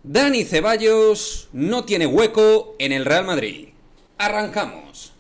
Dani Ceballos no tiene hueco en el Real Madrid. Arrancamos.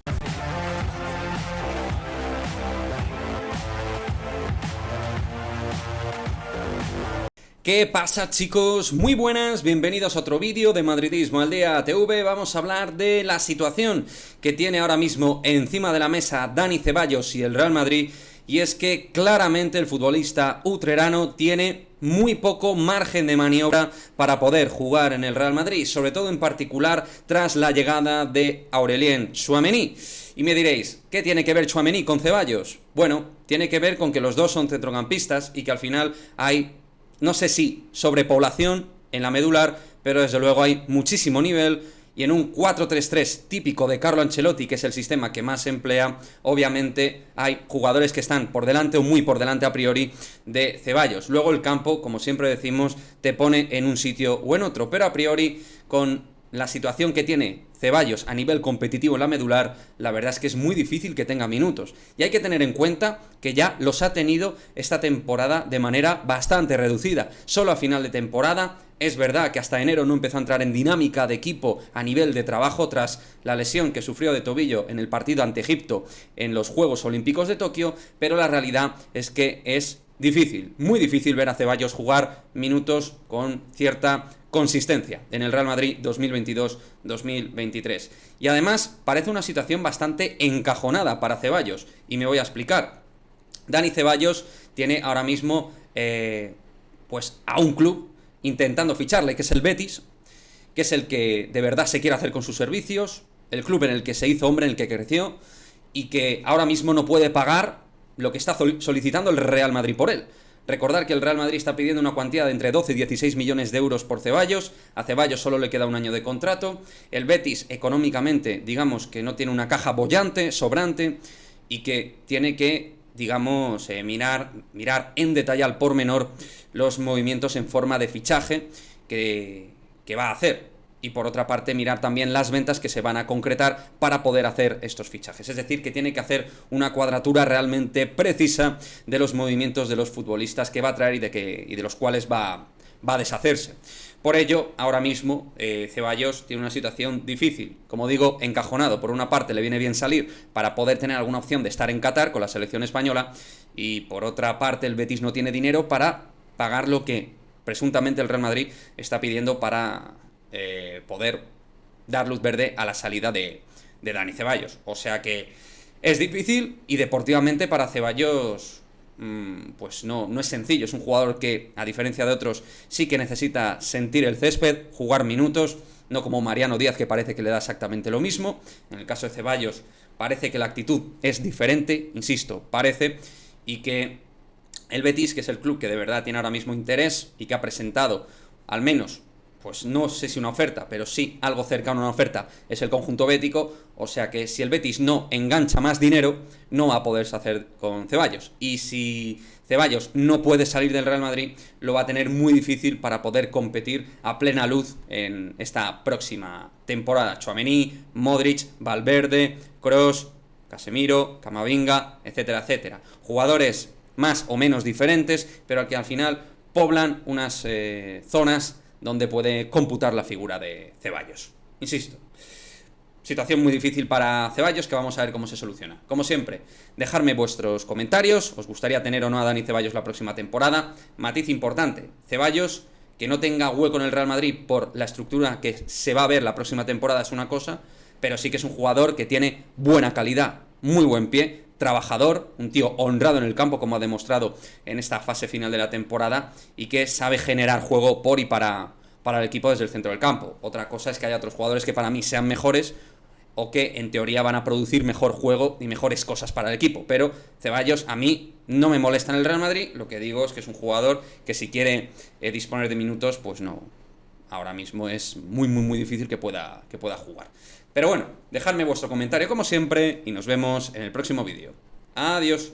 ¿Qué pasa, chicos? Muy buenas, bienvenidos a otro vídeo de Madridismo al Día TV. Vamos a hablar de la situación que tiene ahora mismo encima de la mesa Dani Ceballos y el Real Madrid. Y es que claramente el futbolista utrerano tiene muy poco margen de maniobra para poder jugar en el Real Madrid, sobre todo en particular tras la llegada de Aurelien Tchouaméni. Y me diréis, ¿qué tiene que ver Tchouaméni con Ceballos? Bueno, tiene que ver con que los dos son centrocampistas y que al final hay, no sé si sobrepoblación en la medular, pero desde luego hay muchísimo nivel. Y en un 4-3-3 típico de Carlo Ancelotti, que es el sistema que más se emplea, obviamente hay jugadores que están por delante o muy por delante a priori de Ceballos. Luego el campo, como siempre decimos, te pone en un sitio o en otro, pero a priori con la situación que tiene Ceballos a nivel competitivo en la medular, la verdad es que es muy difícil que tenga minutos. Y hay que tener en cuenta que ya los ha tenido esta temporada de manera bastante reducida. Solo a final de temporada. Es verdad que hasta enero no empezó a entrar en dinámica de equipo a nivel de trabajo tras la lesión que sufrió de tobillo en el partido ante Egipto en los Juegos Olímpicos de Tokio, pero la realidad es que es difícil, muy difícil ver a Ceballos jugar minutos con cierta consistencia en el Real Madrid 2022-2023. Y además parece una situación bastante encajonada para Ceballos, y me voy a explicar. Dani Ceballos tiene ahora mismo pues a un club intentando ficharle, que es el Betis, que es el que de verdad se quiere hacer con sus servicios, el club en el que se hizo hombre, en el que creció, y que ahora mismo no puede pagar lo que está solicitando el Real Madrid por él. Recordar que el Real Madrid está pidiendo una cuantía de entre 12 y 16 millones de euros por Ceballos. A Ceballos solo le queda un año de contrato. El Betis, económicamente, digamos que no tiene una caja boyante, sobrante, y que tiene que, digamos, mirar en detalle al pormenor los movimientos en forma de fichaje que va a hacer. Y por otra parte, mirar también las ventas que se van a concretar para poder hacer estos fichajes. Es decir, que tiene que hacer una cuadratura realmente precisa de los movimientos de los futbolistas que va a traer y de los cuales va a deshacerse. Por ello, ahora mismo, Ceballos tiene una situación difícil. Como digo, encajonado. Por una parte, le viene bien salir para poder tener alguna opción de estar en Qatar con la selección española. Y por otra parte, el Betis no tiene dinero para pagar lo que presuntamente el Real Madrid está pidiendo para poder dar luz verde a la salida de Dani Ceballos. O sea que es difícil, y deportivamente para Ceballos pues no es sencillo. Es un jugador que, a diferencia de otros, sí que necesita sentir el césped, jugar minutos, no como Mariano Díaz, que parece que le da exactamente lo mismo. En el caso de Ceballos parece que la actitud es diferente, insisto, parece, y que el Betis, que es el club que de verdad tiene ahora mismo interés y que ha presentado al menos, pues no sé si una oferta, pero sí algo cercano a una oferta, es el conjunto bético. O sea que si el Betis no engancha más dinero, no va a poderse hacer con Ceballos. Y si Ceballos no puede salir del Real Madrid, lo va a tener muy difícil para poder competir a plena luz en esta próxima temporada. Tchouaméni, Modric, Valverde, Kroos, Casemiro, Camavinga, etcétera, etcétera. Jugadores más o menos diferentes, pero que al final poblan unas zonas donde puede computar la figura de Ceballos. Insisto, situación muy difícil para Ceballos, que vamos a ver cómo se soluciona. Como siempre, dejadme vuestros comentarios. ¿Os gustaría tener o no a Dani Ceballos la próxima temporada? Matiz importante: Ceballos, que no tenga hueco en el Real Madrid por la estructura que se va a ver la próxima temporada es una cosa, pero sí que es un jugador que tiene buena calidad, muy buen pie, trabajador, un tío honrado en el campo, como ha demostrado en esta fase final de la temporada, y que sabe generar juego por y para el equipo desde el centro del campo. Otra cosa es que haya otros jugadores que para mí sean mejores, o que en teoría van a producir mejor juego y mejores cosas para el equipo, pero Ceballos a mí no me molesta en el Real Madrid. Lo que digo es que es un jugador que, si quiere disponer de minutos, pues no, ahora mismo es muy difícil que pueda jugar. Pero bueno, dejadme vuestro comentario como siempre y nos vemos en el próximo vídeo. Adiós.